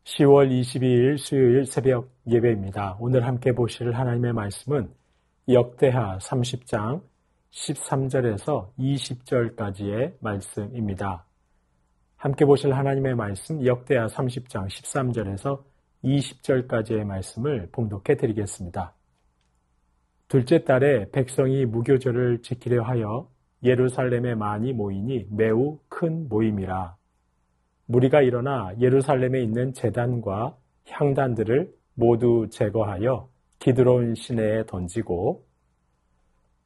10월 22일 수요일 새벽 예배입니다. 오늘 함께 보실 하나님의 말씀은 역대하 30장 13절에서 20절까지의 말씀입니다. 함께 보실 하나님의 말씀 역대하 30장 13절에서 20절까지의 말씀을 봉독해 드리겠습니다. 둘째 달에 백성이 무교절을 지키려 하여 예루살렘에 많이 모이니 매우 큰 모임이라. 무리가 일어나 예루살렘에 있는 제단과 향단들을 모두 제거하여 기드론 시내에 던지고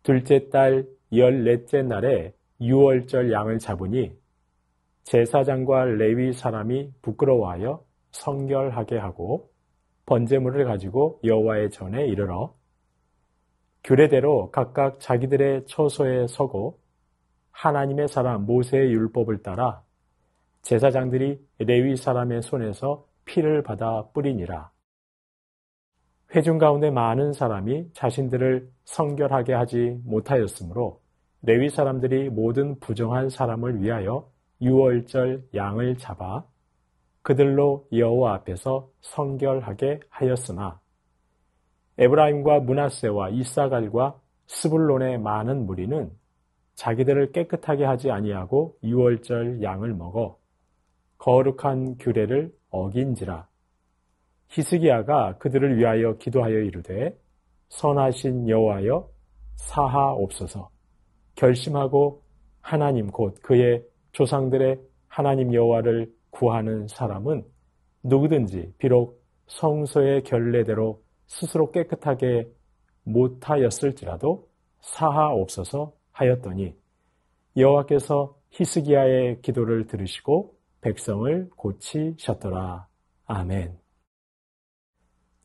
둘째 달 14째 날에 유월절 양을 잡으니 제사장과 레위 사람이 부끄러워하여 성결하게 하고 번제물을 가지고 여호와의 전에 이르러 규례대로 각각 자기들의 처소에 서고 하나님의 사람 모세의 율법을 따라 제사장들이 레위 사람의 손에서 피를 받아 뿌리니라. 회중 가운데 많은 사람이 자신들을 성결하게 하지 못하였으므로 레위 사람들이 모든 부정한 사람을 위하여 유월절 양을 잡아 그들로 여호와 앞에서 성결하게 하였으나 에브라임과 므낫세와 이사갈과 스불론의 많은 무리는 자기들을 깨끗하게 하지 아니하고 유월절 양을 먹어 거룩한 규례를 어긴지라. 히스기야가 그들을 위하여 기도하여 이르되 선하신 여호와여 사하옵소서. 결심하고 하나님 곧 그의 조상들의 하나님 여호와를 구하는 사람은 누구든지 비록 성소의 결례대로 스스로 깨끗하게 못하였을지라도 사하옵소서 하였더니 여호와께서 히스기야의 기도를 들으시고 백성을 고치셨더라. 아멘.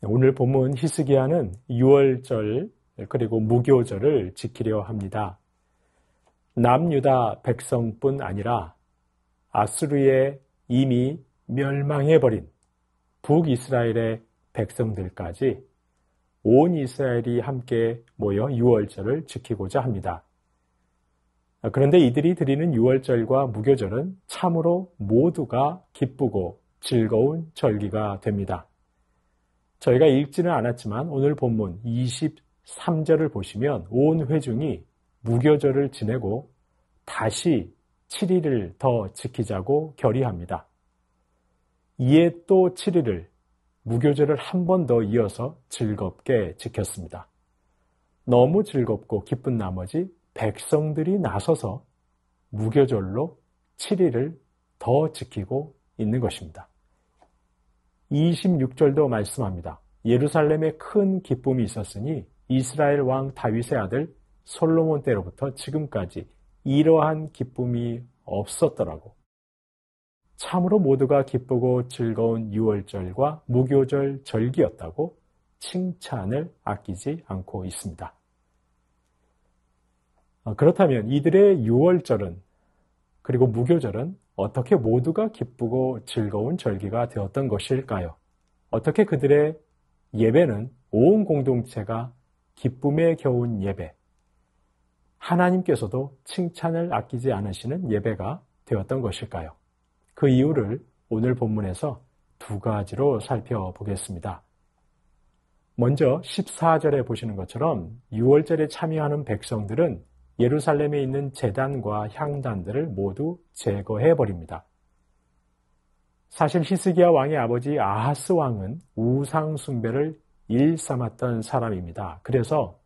오늘 본문 히스기야는 유월절 그리고 무교절을 지키려 합니다. 남유다 백성뿐 아니라 아수르에 이미 멸망해버린 북이스라엘의 백성들까지 온 이스라엘이 함께 모여 유월절을 지키고자 합니다. 그런데 이들이 드리는 유월절과 무교절은 참으로 모두가 기쁘고 즐거운 절기가 됩니다. 저희가 읽지는 않았지만 오늘 본문 23절을 보시면 온 회중이 무교절을 지내고 다시 7일을 더 지키자고 결의합니다. 이에 또 7일을 무교절을 한 번 더 이어서 즐겁게 지켰습니다. 너무 즐겁고 기쁜 나머지 백성들이 나서서 무교절로 7일을 더 지키고 있는 것입니다. 26절도 말씀합니다. 예루살렘에 큰 기쁨이 있었으니 이스라엘 왕 다윗의 아들 솔로몬 때로부터 지금까지 이러한 기쁨이 없었더라고. 참으로 모두가 기쁘고 즐거운 유월절과 무교절 절기였다고 칭찬을 아끼지 않고 있습니다. 그렇다면 이들의 유월절은 그리고 무교절은 어떻게 모두가 기쁘고 즐거운 절기가 되었던 것일까요? 어떻게 그들의 예배는 온 공동체가 기쁨에 겨운 예배, 하나님께서도 칭찬을 아끼지 않으시는 예배가 되었던 것일까요? 그 이유를 오늘 본문에서 두 가지로 살펴보겠습니다. 먼저 14절에 보시는 것처럼 유월절에 참여하는 백성들은 예루살렘에 있는 제단과 향단들을 모두 제거해버립니다. 사실 히스기야 왕의 아버지 아하스 왕은 우상 숭배를 일삼았던 사람입니다. 그래서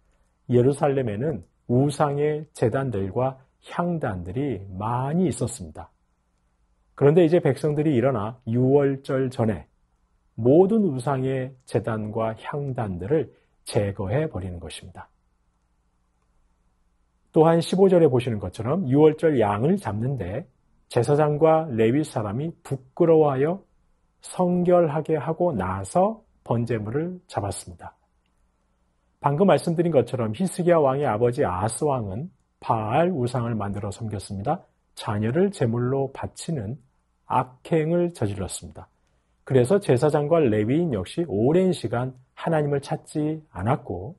예루살렘에는 우상의 제단들과 향단들이 많이 있었습니다. 그런데 이제 백성들이 일어나 유월절 전에 모든 우상의 제단과 향단들을 제거해버리는 것입니다. 또한 15절에 보시는 것처럼 유월절 양을 잡는데 제사장과 레위 사람이 부끄러워하여 성결하게 하고 나서 번제물을 잡았습니다. 방금 말씀드린 것처럼 히스기야 왕의 아버지 아하스 왕은 바알 우상을 만들어 섬겼습니다. 자녀를 제물로 바치는 악행을 저질렀습니다. 그래서 제사장과 레위인 역시 오랜 시간 하나님을 찾지 않았고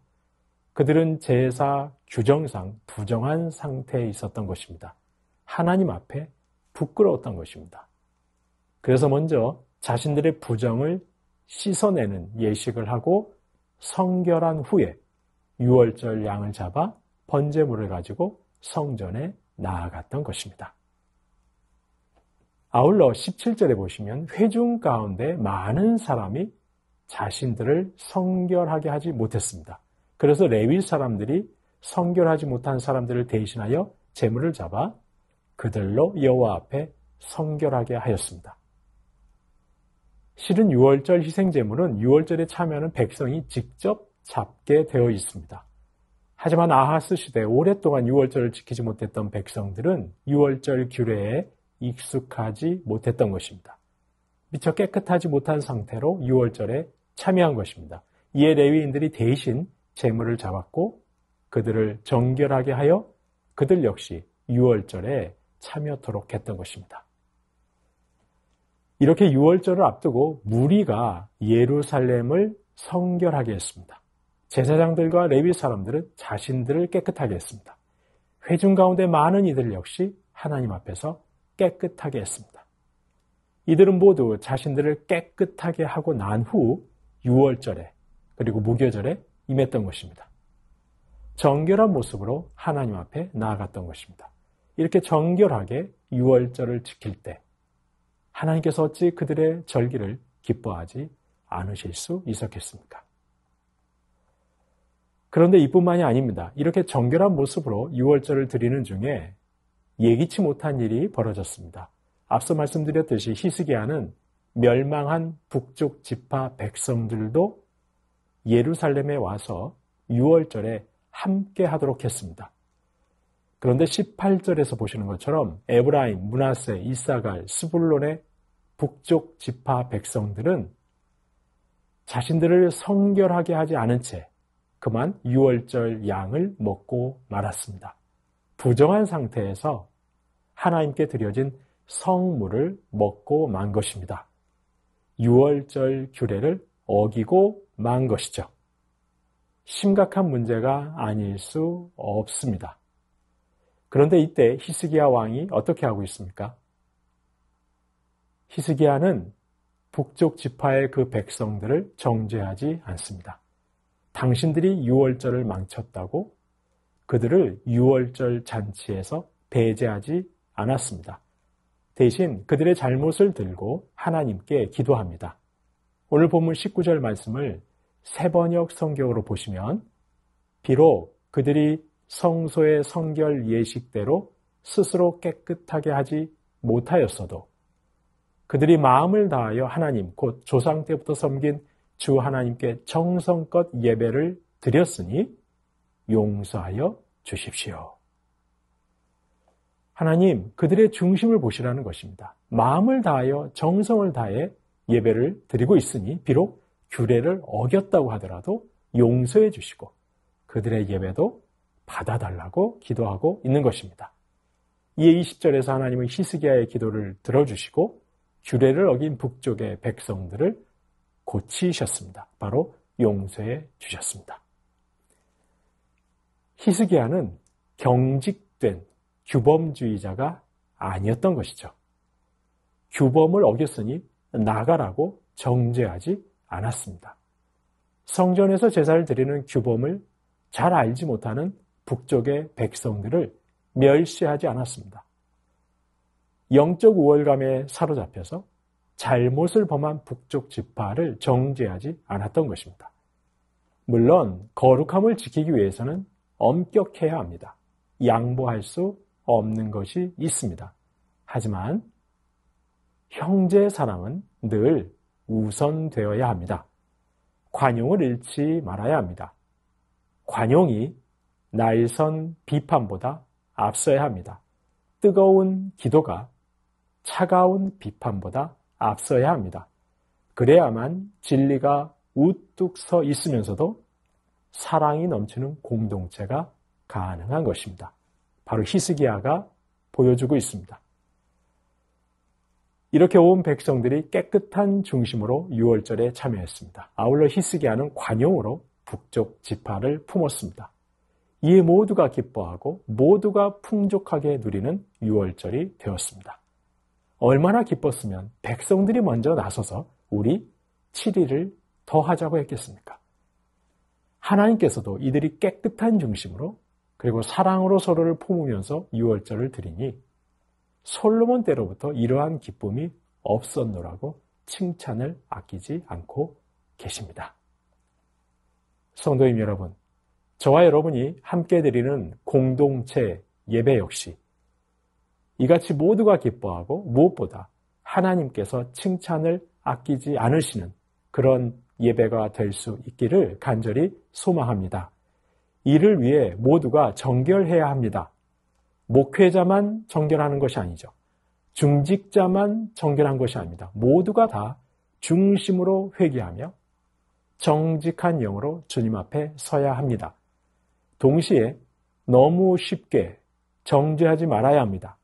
그들은 제사 규정상 부정한 상태에 있었던 것입니다. 하나님 앞에 부끄러웠던 것입니다. 그래서 먼저 자신들의 부정을 씻어내는 예식을 하고 성결한 후에 유월절 양을 잡아 번제물을 가지고 성전에 나아갔던 것입니다. 아울러 17절에 보시면 회중 가운데 많은 사람이 자신들을 성결하게 하지 못했습니다. 그래서 레위 사람들이 성결하지 못한 사람들을 대신하여 제물을 잡아 그들로 여호와 앞에 성결하게 하였습니다. 실은 유월절 희생제물은 유월절에 참여하는 백성이 직접 잡게 되어 있습니다. 하지만 아하스 시대 오랫동안 유월절을 지키지 못했던 백성들은 유월절 규례에 익숙하지 못했던 것입니다. 미처 깨끗하지 못한 상태로 유월절에 참여한 것입니다. 이에 레위인들이 대신 제물을 잡았고 그들을 정결하게 하여 그들 역시 유월절에 참여토록 했던 것입니다. 이렇게 유월절을 앞두고 무리가 예루살렘을 성결하게 했습니다. 제사장들과 레위 사람들은 자신들을 깨끗하게 했습니다. 회중 가운데 많은 이들 역시 하나님 앞에서 깨끗하게 했습니다. 이들은 모두 자신들을 깨끗하게 하고 난 후 유월절에 그리고 무교절에 임했던 것입니다. 정결한 모습으로 하나님 앞에 나아갔던 것입니다. 이렇게 정결하게 유월절을 지킬 때 하나님께서 어찌 그들의 절기를 기뻐하지 않으실 수 있었겠습니까? 그런데 이뿐만이 아닙니다. 이렇게 정결한 모습으로 유월절을 드리는 중에 예기치 못한 일이 벌어졌습니다. 앞서 말씀드렸듯이 히스기야는 멸망한 북쪽 지파 백성들도 예루살렘에 와서 유월절에 함께 하도록 했습니다. 그런데 18절에서 보시는 것처럼 에브라임, 므낫세, 이사갈, 스불론의 북쪽 지파 백성들은 자신들을 성결하게 하지 않은 채 그만 유월절 양을 먹고 말았습니다. 부정한 상태에서 하나님께 드려진 성물을 먹고 만 것입니다. 유월절 규례를 어기고 만 것이죠. 심각한 문제가 아닐 수 없습니다. 그런데 이때 히스기야 왕이 어떻게 하고 있습니까? 히스기야는 북쪽 지파의 그 백성들을 정죄하지 않습니다. 당신들이 유월절을 망쳤다고 그들을 유월절 잔치에서 배제하지 않았습니다. 대신 그들의 잘못을 들고 하나님께 기도합니다. 오늘 본문 19절 말씀을 세번역 성경으로 보시면 비록 그들이 성소의 성결 예식대로 스스로 깨끗하게 하지 못하였어도 그들이 마음을 다하여 하나님 곧 조상 때부터 섬긴 주 하나님께 정성껏 예배를 드렸으니 용서하여 주십시오. 하나님 그들의 중심을 보시라는 것입니다. 마음을 다하여 정성을 다해 예배를 드리고 있으니 비록 규례를 어겼다고 하더라도 용서해 주시고 그들의 예배도 받아달라고 기도하고 있는 것입니다. 이에 20절에서 하나님은 히스기야의 기도를 들어주시고 규례를 어긴 북쪽의 백성들을 고치셨습니다. 바로 용서해 주셨습니다. 히스기야는 경직된 규범주의자가 아니었던 것이죠. 규범을 어겼으니 나가라고 정죄하지 않았습니다. 성전에서 제사를 드리는 규범을 잘 알지 못하는 북쪽의 백성들을 멸시하지 않았습니다. 영적 우월감에 사로잡혀서 잘못을 범한 북쪽 지파를 정죄하지 않았던 것입니다. 물론 거룩함을 지키기 위해서는 엄격해야 합니다. 양보할 수 없는 것이 있습니다. 하지만 형제 사랑은 늘 우선되어야 합니다. 관용을 잃지 말아야 합니다. 관용이 날선 비판보다 앞서야 합니다. 뜨거운 기도가 차가운 비판보다 앞서야 합니다. 그래야만 진리가 우뚝 서 있으면서도 사랑이 넘치는 공동체가 가능한 것입니다. 바로 히스기야가 보여주고 있습니다. 이렇게 온 백성들이 깨끗한 중심으로 유월절에 참여했습니다. 아울러 히스기야는 관용으로 북쪽 지파를 품었습니다. 이에 모두가 기뻐하고 모두가 풍족하게 누리는 유월절이 되었습니다. 얼마나 기뻤으면 백성들이 먼저 나서서 우리 7일을 더 하자고 했겠습니까? 하나님께서도 이들이 깨끗한 중심으로 그리고 사랑으로 서로를 품으면서 유월절을 드리니 솔로몬 때로부터 이러한 기쁨이 없었노라고 칭찬을 아끼지 않고 계십니다. 성도님 여러분, 저와 여러분이 함께 드리는 공동체 예배 역시 이같이 모두가 기뻐하고 무엇보다 하나님께서 칭찬을 아끼지 않으시는 그런 예배가 될 수 있기를 간절히 소망합니다. 이를 위해 모두가 정결해야 합니다. 목회자만 정결하는 것이 아니죠. 중직자만 정결한 것이 아닙니다. 모두가 다 중심으로 회개하며 정직한 영으로 주님 앞에 서야 합니다. 동시에 너무 쉽게 정죄하지 말아야 합니다.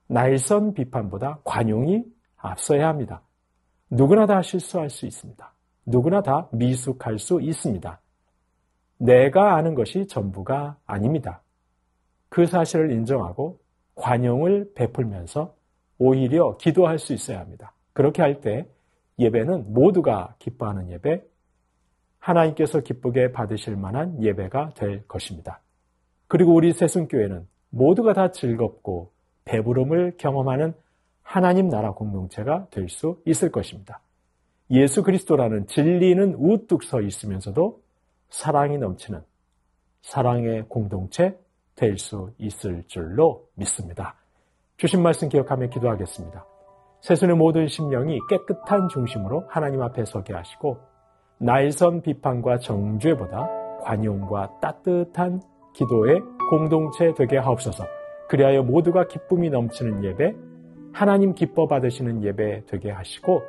날선 비판보다 관용이 앞서야 합니다. 누구나 다 실수할 수 있습니다. 누구나 다 미숙할 수 있습니다. 내가 아는 것이 전부가 아닙니다. 그 사실을 인정하고 관용을 베풀면서 오히려 기도할 수 있어야 합니다. 그렇게 할 때 예배는 모두가 기뻐하는 예배, 하나님께서 기쁘게 받으실 만한 예배가 될 것입니다. 그리고 우리 새순교회는 모두가 다 즐겁고 배부름을 경험하는 하나님 나라 공동체가 될 수 있을 것입니다. 예수 그리스도라는 진리는 우뚝 서 있으면서도 사랑이 넘치는 사랑의 공동체 될 수 있을 줄로 믿습니다. 주신 말씀 기억하며 기도하겠습니다. 새순의 모든 심령이 깨끗한 중심으로 하나님 앞에 서게 하시고 날선 비판과 정죄보다 관용과 따뜻한 기도의 공동체 되게 하옵소서. 그리하여 모두가 기쁨이 넘치는 예배, 하나님 기뻐 받으시는 예배 되게 하시고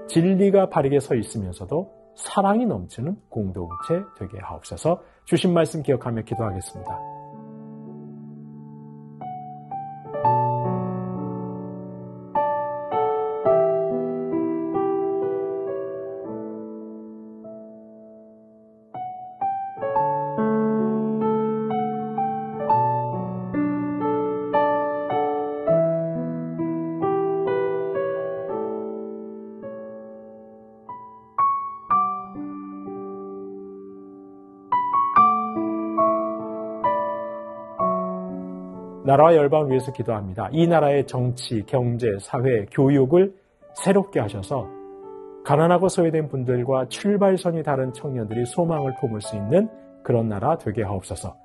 진리가 바르게 서 있으면서도 사랑이 넘치는 공동체 되게 하옵소서. 주신 말씀 기억하며 기도하겠습니다. 나라와 열방을 위해서 기도합니다. 이 나라의 정치, 경제, 사회, 교육을 새롭게 하셔서 가난하고 소외된 분들과 출발선이 다른 청년들이 소망을 품을 수 있는 그런 나라 되게 하옵소서.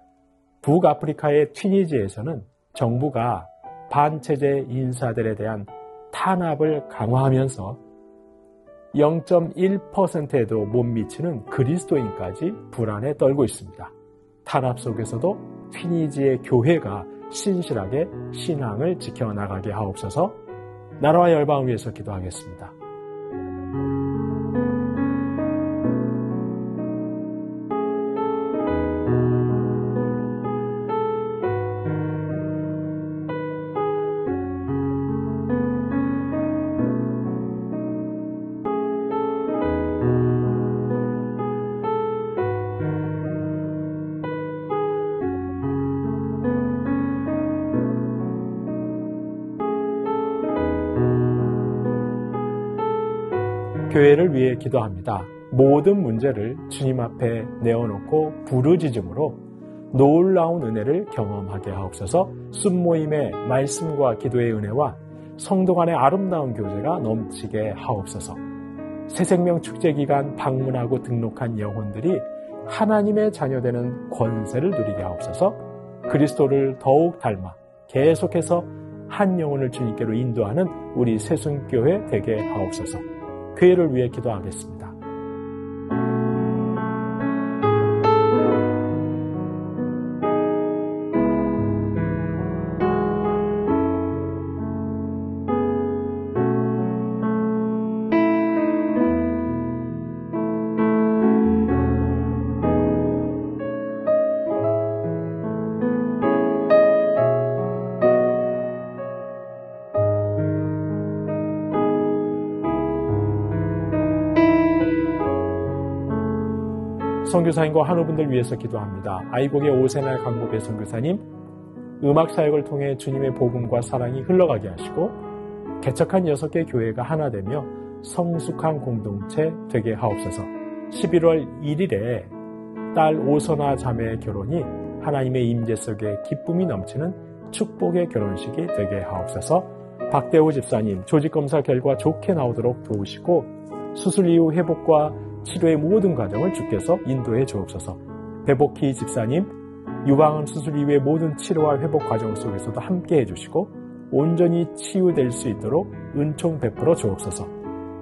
북아프리카의 튀니지에서는 정부가 반체제 인사들에 대한 탄압을 강화하면서 0.1%에도 못 미치는 그리스도인까지 불안에 떨고 있습니다. 탄압 속에서도 튀니지의 교회가 신실하게 신앙을 지켜나가게 하옵소서. 나라와 열방을 위해서 기도하겠습니다. 교회를 위해 기도합니다. 모든 문제를 주님 앞에 내어놓고 부르짖음으로 놀라운 은혜를 경험하게 하옵소서. 순모임의 말씀과 기도의 은혜와 성도 간의 아름다운 교제가 넘치게 하옵소서. 새생명 축제 기간 방문하고 등록한 영혼들이 하나님의 자녀되는 권세를 누리게 하옵소서. 그리스도를 더욱 닮아 계속해서 한 영혼을 주님께로 인도하는 우리 새순교회 되게 하옵소서. 교회를 위해 기도하겠습니다. 선교사님과 한우분들 위해서 기도합니다. 아이곡의 오세날 강복의 선교사님, 음악 사역을 통해 주님의 복음과 사랑이 흘러가게 하시고 개척한 6개 교회가 하나 되며 성숙한 공동체 되게 하옵소서. 11월 1일에 딸 오선아 자매의 결혼이 하나님의 임재 속에 기쁨이 넘치는 축복의 결혼식이 되게 하옵소서. 박대호 집사님 조직검사 결과 좋게 나오도록 도우시고 수술 이후 회복과 치료의 모든 과정을 주께서 인도해 주옵소서. 배복희 집사님 유방암 수술 이후의 모든 치료와 회복 과정 속에서도 함께 해주시고 온전히 치유될 수 있도록 은총 베풀어 주옵소서.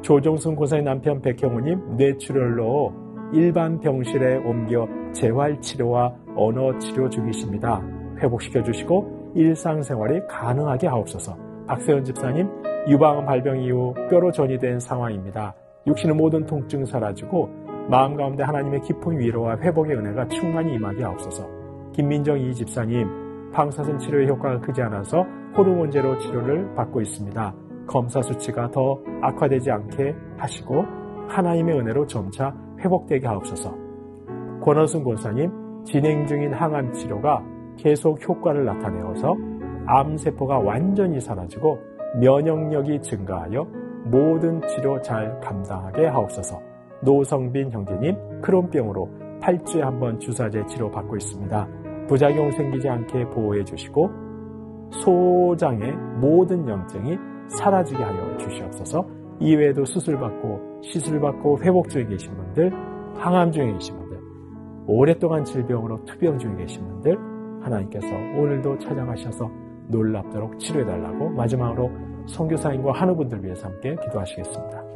조종순 고사의 남편 백형우님 뇌출혈로 일반 병실에 옮겨 재활치료와 언어치료 중이십니다. 회복시켜 주시고 일상생활이 가능하게 하옵소서. 박세현 집사님 유방암 발병 이후 뼈로 전이된 상황입니다. 육신의 모든 통증 사라지고 마음 가운데 하나님의 깊은 위로와 회복의 은혜가 충만히 임하게 하옵소서. 김민정 이 집사님 방사선 치료의 효과가 크지 않아서 호르몬제로 치료를 받고 있습니다. 검사 수치가 더 악화되지 않게 하시고 하나님의 은혜로 점차 회복되게 하옵소서. 권원순 권사님 진행 중인 항암 치료가 계속 효과를 나타내어서 암세포가 완전히 사라지고 면역력이 증가하여 모든 치료 잘 감당하게 하옵소서. 노성빈 형제님 크론병으로 8주에 한 번 주사제 치료받고 있습니다. 부작용 생기지 않게 보호해 주시고 소장의 모든 염증이 사라지게 하여 주시옵소서. 이외에도 수술받고 시술받고 회복 중에 계신 분들, 항암 중에 계신 분들, 오랫동안 질병으로 투병 중에 계신 분들 하나님께서 오늘도 찾아가셔서 놀랍도록 치료해달라고 마지막으로 선교사님과 한우분들 위해서 함께 기도하시겠습니다.